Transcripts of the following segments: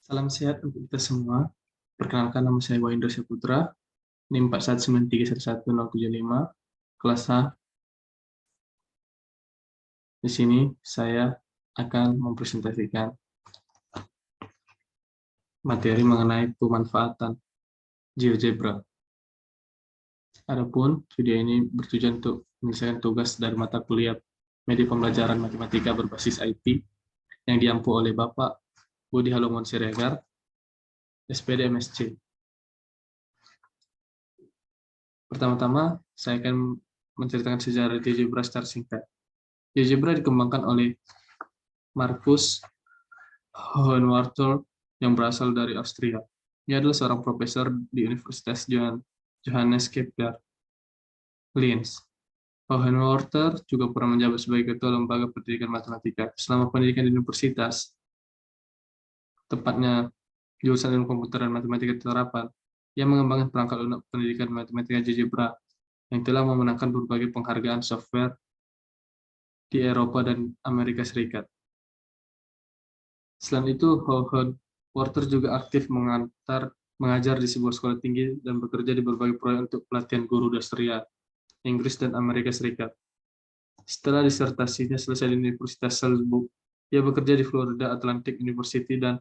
Salam sehat untuk kita semua. Perkenalkan, nama saya Wahindra Syahputra, NIM 4193111075, kelas A. Di sini saya akan mempresentasikan materi mengenai pemanfaatan GeoGebra. Adapun video ini bertujuan untuk menyelesaikan tugas dari mata kuliah media pembelajaran matematika berbasis IT yang diampu oleh Bapak Budi Halomon Siregar, SPD MSc. Pertama-tama, saya akan menceritakan sejarah GeoGebra secara singkat. GeoGebra dikembangkan oleh Markus Hohenwarter yang berasal dari Austria. Ia adalah seorang profesor di Universitas Johannes Kepler, Linz. Hohenwarter juga pernah menjabat sebagai ketua lembaga pendidikan matematika. Selama pendidikan di universitas, tepatnya jurusan ilmu komputer dan matematika terapan, ia mengembangkan perangkat lunak pendidikan matematika GeoGebra yang telah memenangkan berbagai penghargaan software di Eropa dan Amerika Serikat. Selain itu, Hohenwarter juga aktif mengajar di sebuah sekolah tinggi dan bekerja di berbagai proyek untuk pelatihan guru di Austria, Inggris, dan Amerika Serikat. Setelah disertasinya selesai di Universitas Salzburg, ia bekerja di Florida Atlantic University dan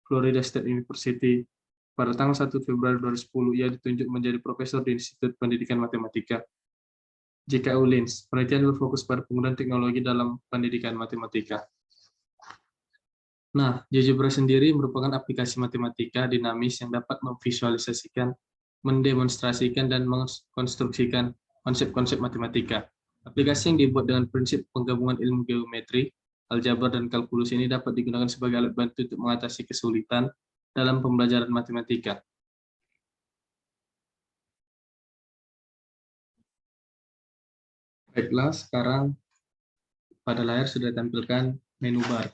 Florida State University. Pada tanggal 1 Februari 2010, ia ditunjuk menjadi profesor di Institut Pendidikan Matematika JKU Linz. Penelitian berfokus pada penggunaan teknologi dalam pendidikan matematika. Nah, GeoGebra sendiri merupakan aplikasi matematika dinamis yang dapat memvisualisasikan, mendemonstrasikan, dan mengkonstruksikan konsep-konsep matematika. Aplikasi yang dibuat dengan prinsip penggabungan ilmu geometri, aljabar, dan kalkulus ini dapat digunakan sebagai alat bantu untuk mengatasi kesulitan dalam pembelajaran matematika. Baiklah, sekarang pada layar sudah ditampilkan menu bar.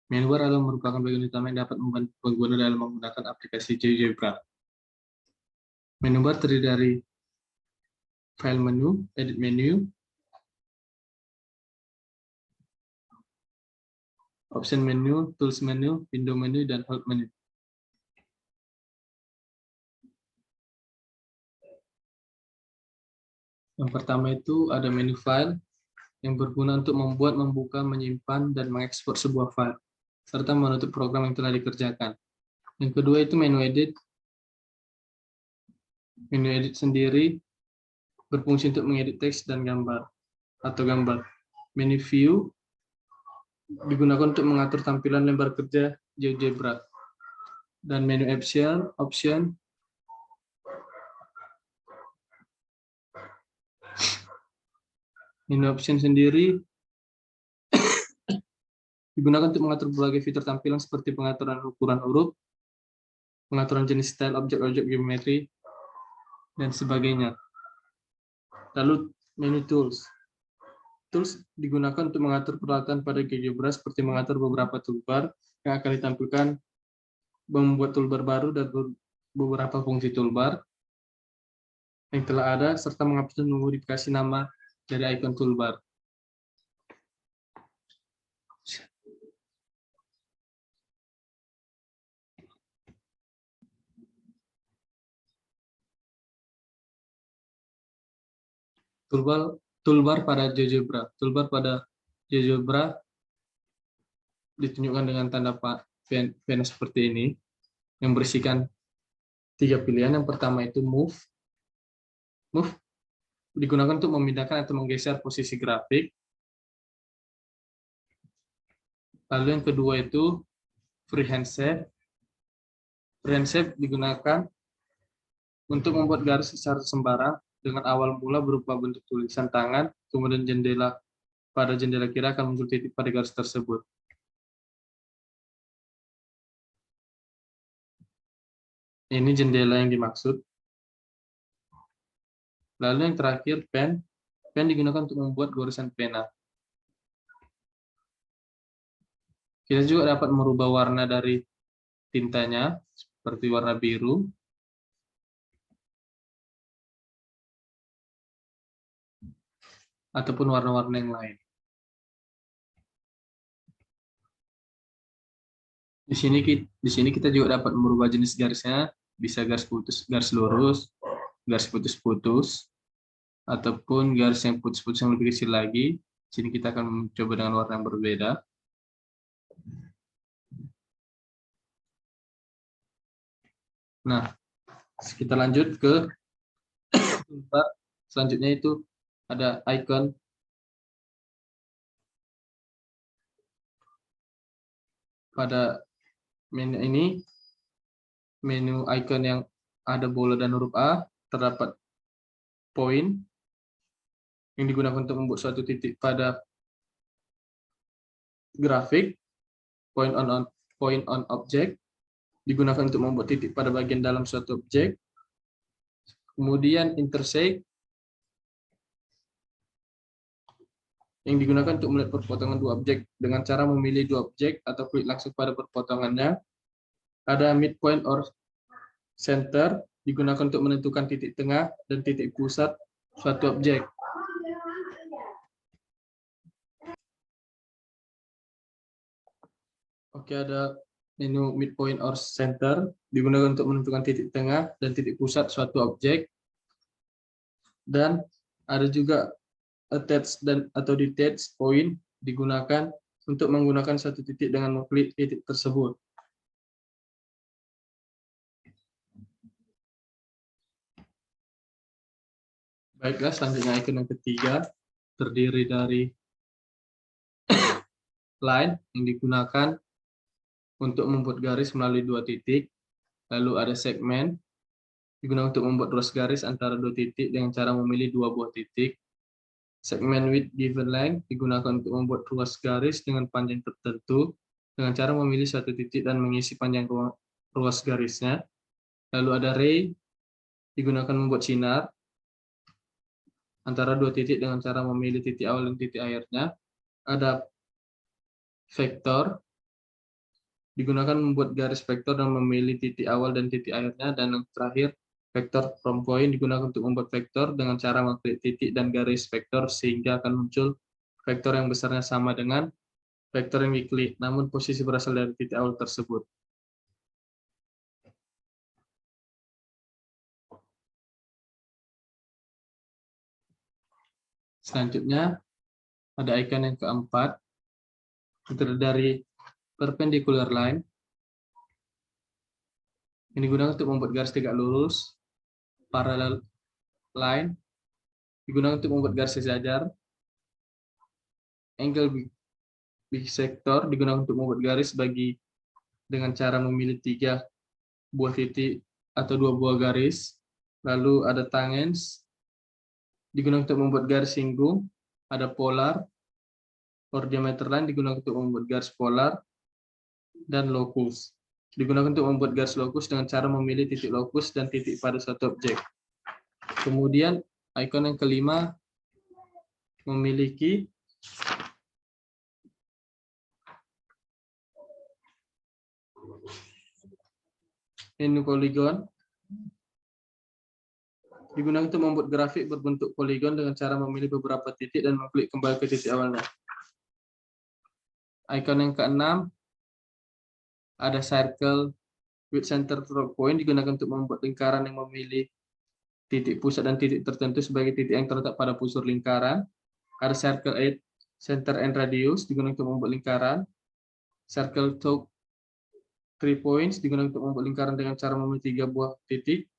Menu bar adalah merupakan bagian utama yang dapat membantu pengguna dalam menggunakan aplikasi GeoGebra. Menu bar terdiri dari file menu, edit menu, option menu, tools menu, window menu, dan help menu. Yang pertama itu ada menu file yang berguna untuk membuat, membuka, menyimpan, dan mengekspor sebuah file, serta menutup program yang telah dikerjakan. Yang kedua itu menu edit. Menu edit sendiri berfungsi untuk mengedit teks dan gambar atau gambar. Menu view digunakan untuk mengatur tampilan lembar kerja GeoGebra. Dan menu option menu option sendiri digunakan untuk mengatur berbagai fitur tampilan seperti pengaturan ukuran huruf, pengaturan jenis style objek-objek geometri, dan sebagainya. Lalu menu tools. Tools digunakan untuk mengatur peralatan pada GeoGebra seperti mengatur beberapa toolbar yang akan ditampilkan, membuat toolbar baru dan beberapa fungsi toolbar yang telah ada, serta menghapus dan memodifikasi nama dari icon toolbar. Toolbar pada GeoGebra. Toolbar pada GeoGebra ditunjukkan dengan tanda panah seperti ini, yang berisikan 3 pilihan. Yang pertama itu move. Move digunakan untuk memindahkan atau menggeser posisi grafik. Lalu yang kedua itu freehand shape. Freehand shape digunakan untuk membuat garis secara sembarang dengan awal mula berupa bentuk tulisan tangan, kemudian pada jendela kiri akan muncul titik pada garis tersebut. Ini jendela yang dimaksud. Lalu yang terakhir pen. Pen digunakan untuk membuat goresan pena. Kita juga dapat merubah warna dari tintanya, seperti warna biru, ataupun warna-warna yang lain. Di sini kita juga dapat merubah jenis garisnya, bisa garis putus, garis lurus, garis putus-putus, ataupun garis yang putus-putus yang lebih kecil lagi. Di sini kita akan mencoba dengan warna yang berbeda. Nah, kita lanjut ke tempat selanjutnya, itu ada icon. Pada menu ini, menu icon yang ada bola dan huruf A, terdapat poin yang digunakan untuk membuat suatu titik pada grafik. Point on object digunakan untuk membuat titik pada bagian dalam suatu objek. Kemudian intersect yang digunakan untuk melihat perpotongan dua objek dengan cara memilih dua objek atau klik langsung pada perpotongannya. Ada midpoint or center digunakan untuk menentukan titik tengah dan titik pusat suatu objek. Oke, ada menu midpoint or center digunakan untuk menentukan titik tengah dan titik pusat suatu objek. Dan ada juga attach dan atau detach point digunakan untuk menggunakan satu titik dengan mengklik titik tersebut. Baiklah, selanjutnya icon yang ketiga terdiri dari line yang digunakan untuk membuat garis melalui dua titik. Lalu ada segmen digunakan untuk membuat ruas garis antara dua titik dengan cara memilih dua buah titik. Segmen with given length digunakan untuk membuat ruas garis dengan panjang tertentu dengan cara memilih satu titik dan mengisi panjang ruas garisnya. Lalu ada ray digunakan membuat sinar antara dua titik dengan cara memilih titik awal dan titik akhirnya. Ada vektor digunakan membuat garis vektor dan memilih titik awal dan titik akhirnya. Dan yang terakhir, vektor from point digunakan untuk membuat vektor dengan cara mengklik titik dan garis vektor sehingga akan muncul vektor yang besarnya sama dengan vektor yang diklik, namun posisi berasal dari titik awal tersebut. Selanjutnya, ada icon yang keempat, terdiri dari perpendicular line, ini digunakan untuk membuat garis tegak lurus. Parallel line digunakan untuk membuat garis sejajar. Angle bisector digunakan untuk membuat garis bagi dengan cara memilih tiga buah titik atau dua buah garis. Lalu ada tangents digunakan untuk membuat garis singgung. Ada polar or diameter line digunakan untuk membuat garis polar. Dan locus digunakan untuk membuat garis lokus dengan cara memilih titik lokus dan titik pada suatu objek. Kemudian icon yang kelima memiliki menu poligon digunakan untuk membuat grafik berbentuk poligon dengan cara memilih beberapa titik dan mengklik kembali ke titik awalnya. Icon yang keenam ada circle with center point digunakan untuk membuat lingkaran yang memilih titik pusat dan titik tertentu sebagai titik yang terletak pada pusar lingkaran. Ada circle 8 center and radius digunakan untuk membuat lingkaran. Circle top 3 points digunakan untuk membuat lingkaran dengan cara memilih tiga buah titik.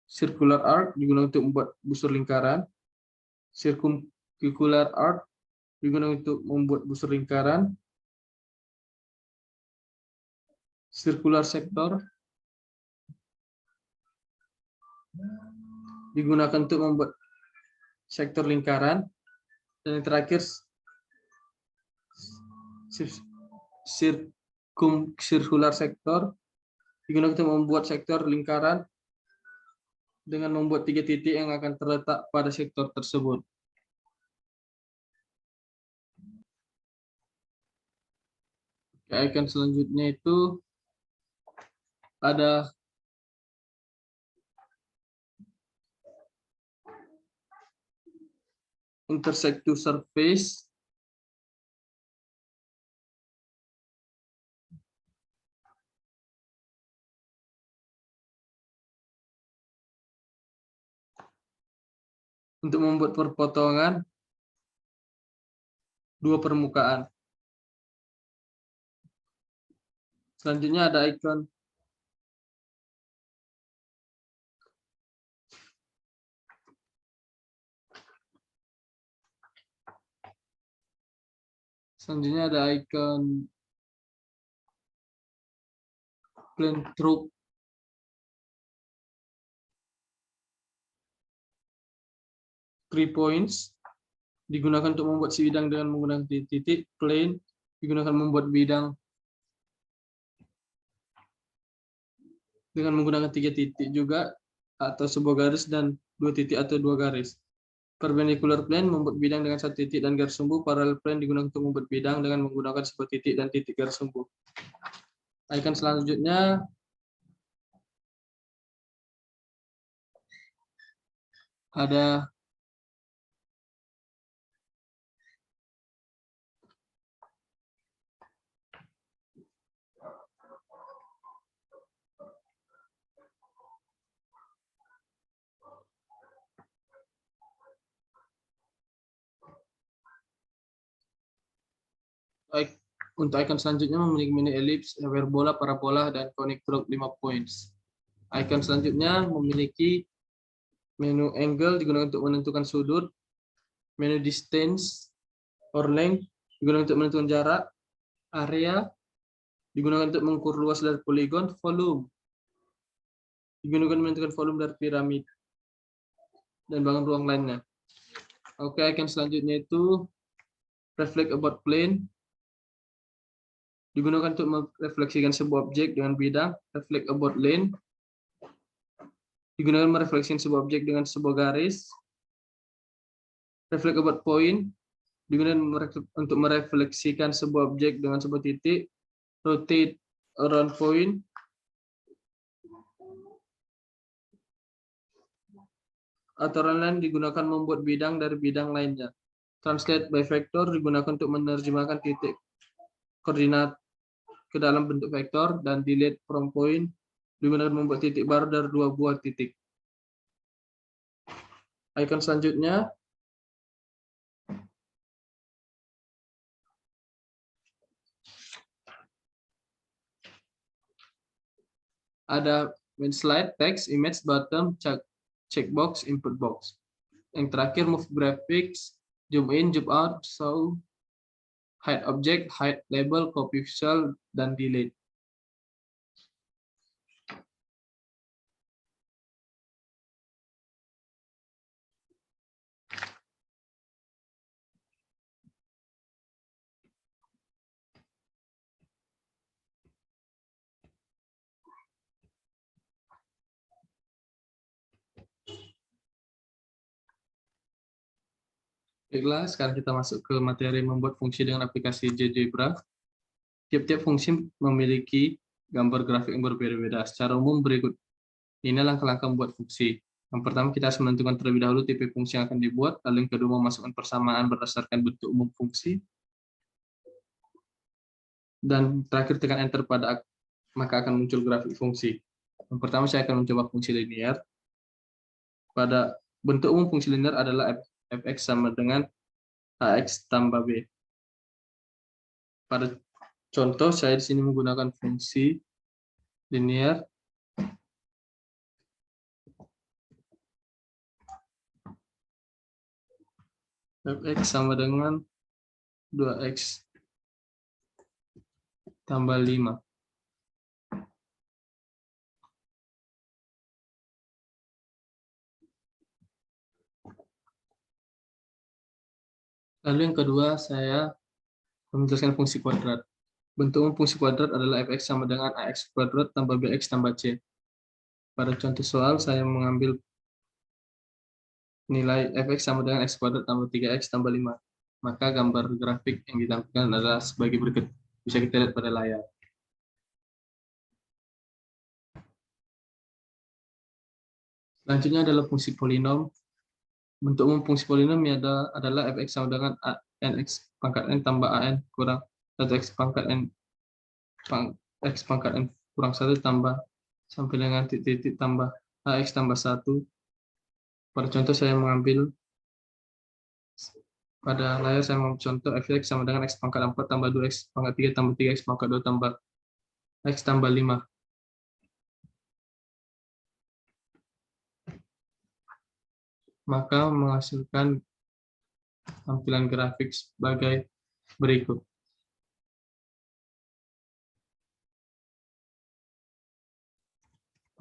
Circular arc digunakan untuk membuat busur lingkaran. Circumpolar arc digunakan untuk membuat busur lingkaran. Circular sector digunakan untuk membuat sektor lingkaran. Dan yang terakhir, circular sector digunakan untuk membuat sektor lingkaran dengan membuat tiga titik yang akan terletak pada sektor tersebut. Icon selanjutnya itu ada intersect to surface untuk membuat perpotongan dua permukaan. Selanjutnya ada ikon plane troop. Three points digunakan untuk membuat si bidang dengan menggunakan titik. Plane digunakan membuat bidang dengan menggunakan 3 titik juga, atau sebuah garis dan 2 titik atau 2 garis. Perpendicular plane membuat bidang dengan 1 titik dan garis sumbu. Parallel plane digunakan untuk membuat bidang dengan menggunakan sebuah titik dan titik garis sumbu. Icon selanjutnya ada untuk icon selanjutnya memiliki mini ellipse, hyperbola, parabola, dan conic trough 5 points. Icon selanjutnya memiliki menu angle digunakan untuk menentukan sudut, menu distance or length digunakan untuk menentukan jarak, area digunakan untuk mengukur luas dari poligon, volume digunakan menentukan volume dari piramid, dan bangun ruang lainnya. Oke, icon selanjutnya itu reflect about plane digunakan untuk merefleksikan sebuah objek dengan bidang. Reflect about lane digunakan merefleksikan sebuah objek dengan sebuah garis. Reflect about point digunakan untuk merefleksikan sebuah objek dengan sebuah titik. Rotate around point aturan lain digunakan membuat bidang dari bidang lainnya. Translate by vector digunakan untuk menerjemahkan titik koordinat ke dalam bentuk vektor, dan delete from point digunakan membuat titik baru dari 2 buah titik. Icon selanjutnya ada main slide, text, image, button, checkbox, input box. Yang terakhir move graphics, zoom in, zoom out, show, hide object, hide label, copy visual, dan delete. Baiklah, sekarang kita masuk ke materi membuat fungsi dengan aplikasi GeoGebra. Tiap-tiap fungsi memiliki gambar grafik yang berbeda-beda. Secara umum berikut ini langkah-langkah membuat fungsi. Yang pertama, kita harus menentukan terlebih dahulu tipe fungsi yang akan dibuat. Lalu yang kedua, memasukkan persamaan berdasarkan bentuk umum fungsi. Dan terakhir, tekan enter maka akan muncul grafik fungsi. Yang pertama, saya akan mencoba fungsi linear. Pada bentuk umum fungsi linear adalah fx sama dengan ax tambah b. Pada contoh, saya di sini menggunakan fungsi linear fx sama dengan 2x tambah 5. Lalu yang kedua, saya menjelaskan fungsi kuadrat. Bentuk umum fungsi kuadrat adalah fx sama dengan ax kuadrat tambah bx tambah c. Pada contoh soal, saya mengambil nilai fx sama dengan x kuadrat tambah 3x tambah 5. Maka gambar grafik yang ditampilkan adalah sebagai berikut. Bisa kita lihat pada layar. Selanjutnya adalah fungsi polinom. Bentuk umum fungsi polinom adalah fx sama dengan nx pangkat n tambah an kurang 1x pangkat n x pangkat n kurang 1 tambah sampai dengan titik tambah ax tambah 1. Pada contoh saya mengambil Pada layar saya mengambil contoh fx sama dengan x pangkat 4 tambah 2x pangkat 3 tambah 3x pangkat 2 tambah x tambah 5. Maka menghasilkan tampilan grafik sebagai berikut.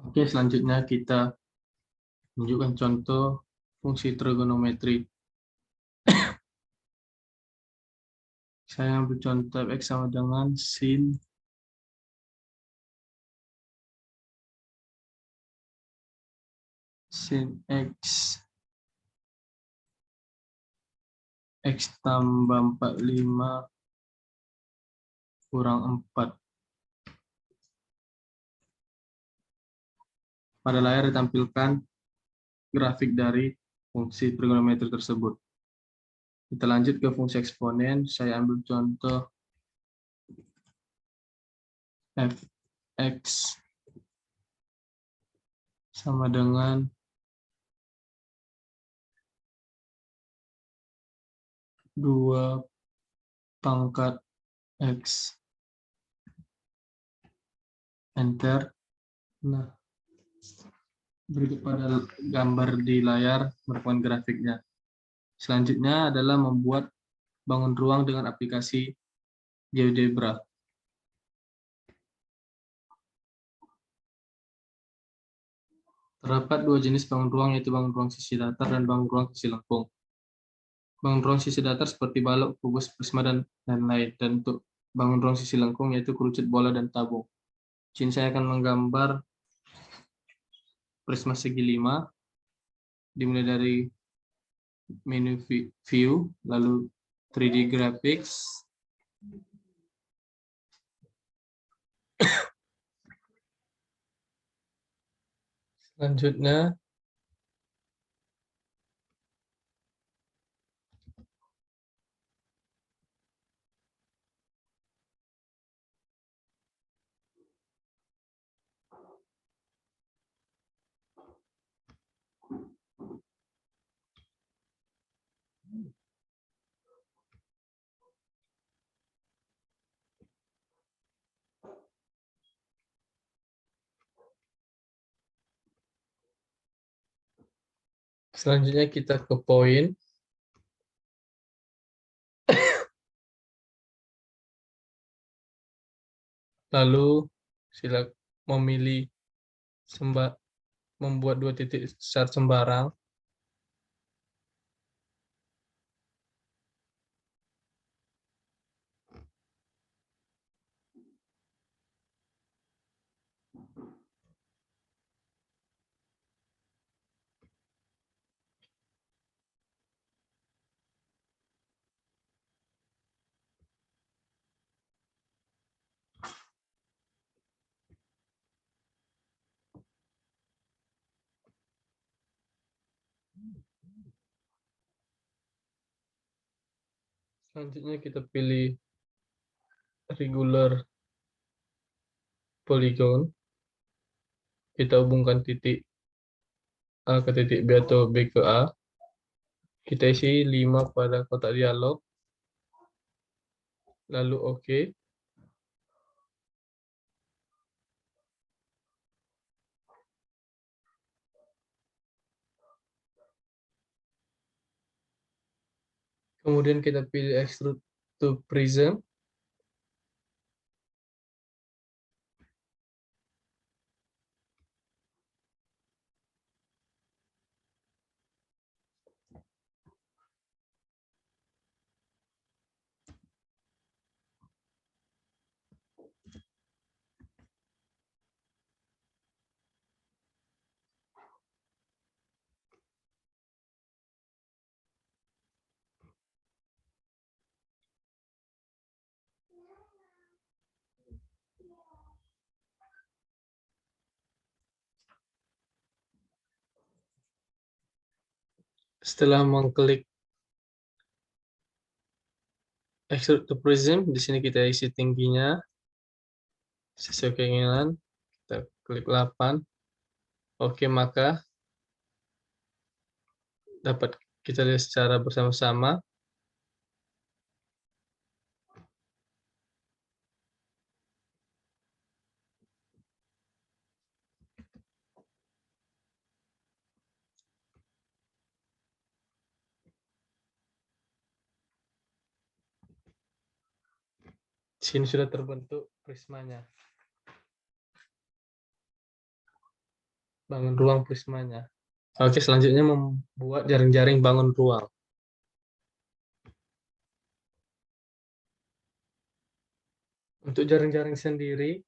Oke, selanjutnya kita menunjukkan contoh fungsi trigonometri. Saya ambil contoh x sama dengan sin x tambah 45 kurang 4. Pada layar ditampilkan grafik dari fungsi trigonometri tersebut. Kita lanjut ke fungsi eksponen. Saya ambil contoh fx sama dengan 2 pangkat x. Enter. Nah, berikut pada gambar di layar merupakan grafiknya. Selanjutnya adalah membuat bangun ruang dengan aplikasi GeoGebra. Terdapat dua jenis bangun ruang, yaitu bangun ruang sisi datar dan bangun ruang sisi lengkung. Bangun ruang sisi datar seperti balok, kubus, prisma, dan lain-lain. Dan untuk bangun ruang sisi lengkung yaitu kerucut, bola, dan tabung. Sini saya akan menggambar prisma segi 5, dimulai dari menu view, lalu 3D graphics, selanjutnya kita ke poin. Lalu silakan memilih membuat dua titik secara sembarang. Selanjutnya kita pilih regular polygon. Kita hubungkan titik A ke titik B atau B ke A. Kita isi 5 pada kotak dialog. Lalu OK. Kemudian kita pilih extrude to prism. Setelah mengklik extrude to prism, di sini kita isi tingginya sesuai keinginan. Kita klik 8. Oke, maka dapat kita lihat secara bersama-sama Sini sudah terbentuk prismanya. Bangun ruang prismanya. Oke, selanjutnya membuat jaring-jaring bangun ruang. Untuk jaring-jaring sendiri,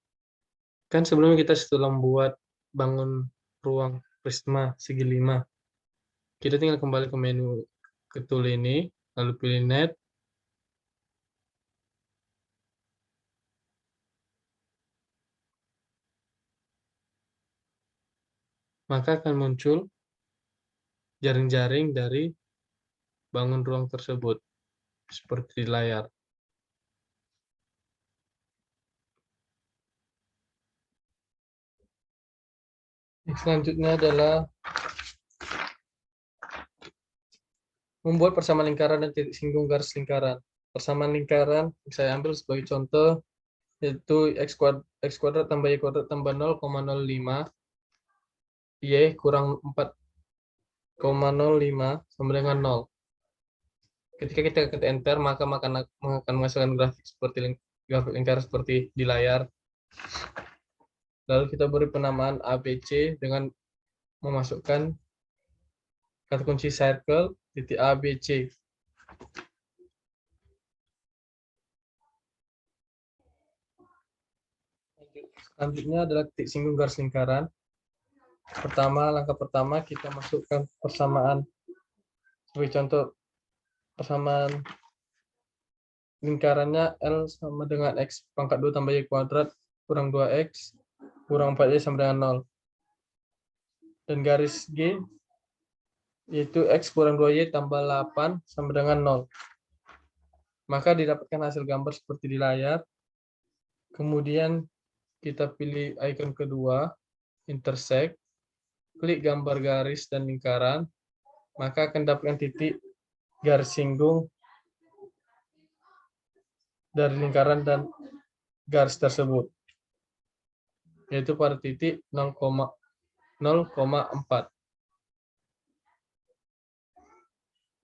kan sebelumnya kita setelah membuat bangun ruang prisma segi 5. Kita tinggal kembali ke menu ke tool ini, lalu pilih net. Maka akan muncul jaring-jaring dari bangun ruang tersebut, seperti di layar. Selanjutnya adalah membuat persamaan lingkaran dan titik singgung garis lingkaran. Persamaan lingkaran saya ambil sebagai contoh, yaitu x kuadrat tambah y kuadrat tambah 0,05 y kurang 4,05 sama dengan 0. Ketika kita ketik enter, maka akan menghasilkan grafik lingkaran seperti di layar. Lalu kita beri penamaan ABC dengan memasukkan kata kunci circle titik ABC. Selanjutnya adalah titik singgung garis lingkaran. Langkah pertama kita masukkan persamaan. Sebagai contoh, persamaan lingkarannya L sama dengan X pangkat 2 tambah Y kuadrat kurang 2X kurang 4Y sama dengan 0. Dan garis G yaitu X kurang 2Y tambah 8 sama dengan 0. Maka didapatkan hasil gambar seperti di layar. Kemudian kita pilih icon kedua, intersect, klik gambar garis dan lingkaran, maka akan dapatkan titik garis singgung dari lingkaran dan garis tersebut, yaitu pada titik 0,4.